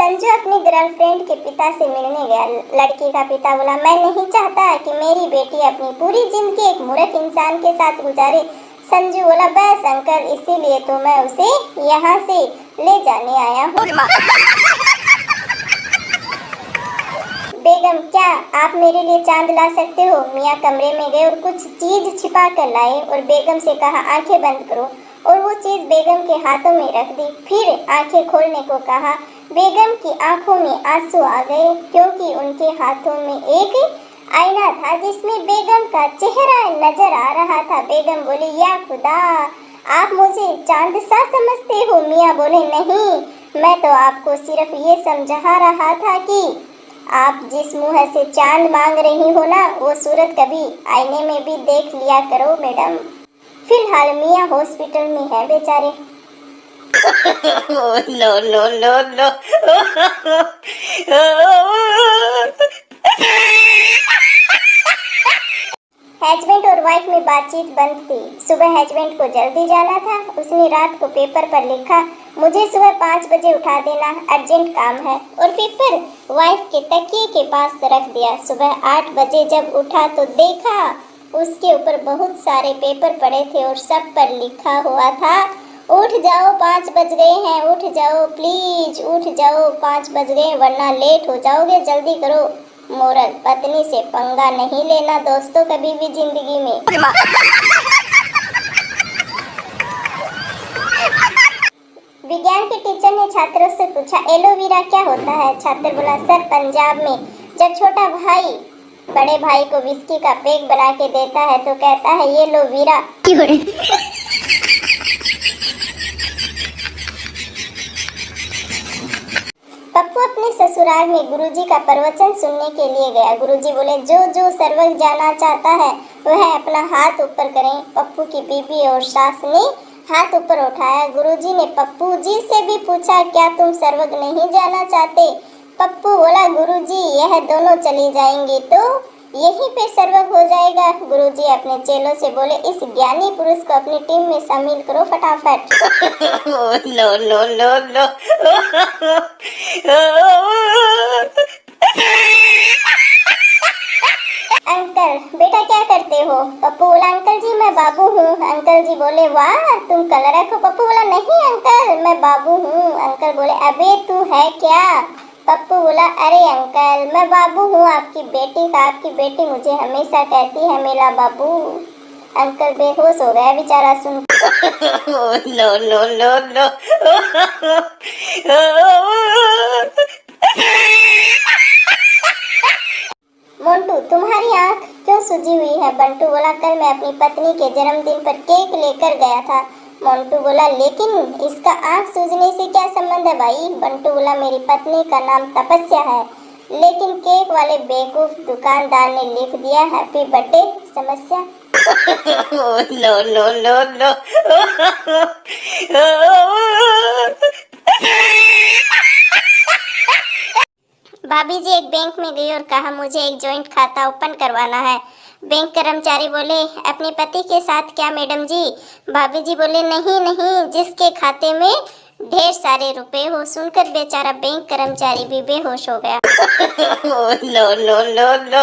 संजू अपनी गर्लफ्रेंड के पिता से मिलने गया। लड़की का पिता बोला, मैं नहीं चाहता कि मेरी बेटी अपनी पूरी जिंदगी एक मूर्ख इंसान के साथ गुजारे। संजू बोला, बस अंकल, इसीलिए तो मैं उसे यहाँ से ले जाने आया हूँ। बेगम, क्या आप मेरे लिए चांद ला सकते हो? मियाँ कमरे में गए और कुछ चीज छिपा कर लाए और बेगम से कहा, आंखें बंद करो, और वो चीज बेगम के हाथों में रख दी। फिर आंखें खोलने को कहा। बेगम की आंखों में आंसू आ गए क्योंकि उनके हाथों में एक आईना था जिसमें बेगम का चेहरा नजर आ रहा था। बेगम बोली, या खुदा, आप मुझे चांद सा समझते हो? मियाँ बोले, नहीं, मैं तो आपको सिर्फ ये समझा रहा था कि आप जिस मुंह से चांद मांग रही हो ना, वो सूरत कभी आईने में भी देख लिया करो मैडम। फिलहाल मियाँ हॉस्पिटल में है बेचारे। No, no, no, no. Husband और वाइफ में बातचीत बंद थी। सुबह हस्बैंड को जल्दी जाना था। उसने रात को पेपर पर लिखा, मुझे सुबह 5 बजे उठा देना, अर्जेंट काम है, और पेपर वाइफ के तकिए के पास रख दिया। सुबह 8 बजे जब उठा तो देखा उसके ऊपर बहुत सारे पेपर पड़े थे और सब पर लिखा हुआ था, उठ जाओ, 5 बज गए हैं, उठ जाओ प्लीज, उठ जाओ, 5 बज गए वरना लेट हो जाओगे, जल्दी करो। मोरल, पत्नी से पंगा नहीं लेना दोस्तों कभी भी जिंदगी में। विज्ञान के टीचर ने छात्रों से पूछा, एलोवेरा क्या होता है? छात्र बोला, सर, पंजाब में जब छोटा भाई बड़े भाई को विस्की का पैक बना के देता है तो कहता है, ये लो वीरा। पप्पू अपने ससुराल में गुरुजी का प्रवचन सुनने के लिए गया। गुरुजी बोले, जो जो स्वर्ग जाना चाहता है वह अपना हाथ ऊपर करें। पप्पू की बीबी और सास ने हाथ ऊपर उठाया। गुरुजी ने पप्पू जी से भी पूछा, क्या तुम स्वर्ग नहीं जाना चाहते? पप्पू बोला, गुरुजी, यह दोनों चली जाएंगी तो यहीं पे स्वर्ग हो जाएगा। गुरुजी अपने चेलों से बोले, इस ज्ञानी पुरुष को अपनी टीम में शामिल करो फटाफट। No, no, no, no. Uncle, बेटा क्या करते हो? पप्पू बोला, अंकल जी मैं बाबू हूँ। अंकल जी बोले, वाह, तुम कलरक हो। पप्पू बोला, नहीं अंकल, मैं बाबू हूँ। अंकल बोले, अबे तू है क्या? पप्पू बोला, अरे अंकल, मैं बाबू हूँ आपकी बेटी का। आपकी बेटी मुझे हमेशा कहती है मेरा बाबू। अंकल बेहोश हो गया बेचारा सुन। No, no, no, no. Montu, तुम्हारी आंख क्यों सूजी हुई है? बंटू बोला, कल मैं अपनी पत्नी के जन्मदिन पर केक लेकर गया था। मोंटू बोला, लेकिन इसका आंख सूजने से क्या संबंध है भाई? बंटू बोला, मेरी पत्नी का नाम तपस्या है, लेकिन केक वाले बेवकूफ दुकानदार ने लिख दिया हैप्पी बर्थडे समस्या। No, no, no, no. भाभी जी एक बैंक में गई और कहा, मुझे एक जॉइंट खाता ओपन करवाना है। बैंक कर्मचारी बोले, अपने पति के साथ क्या मैडम जी? भाभी जी बोले, नहीं नहीं, जिसके खाते में ढेर सारे रुपए हो। सुनकर बेचारा बैंक कर्मचारी भी बेहोश हो गया। No, no, no, no.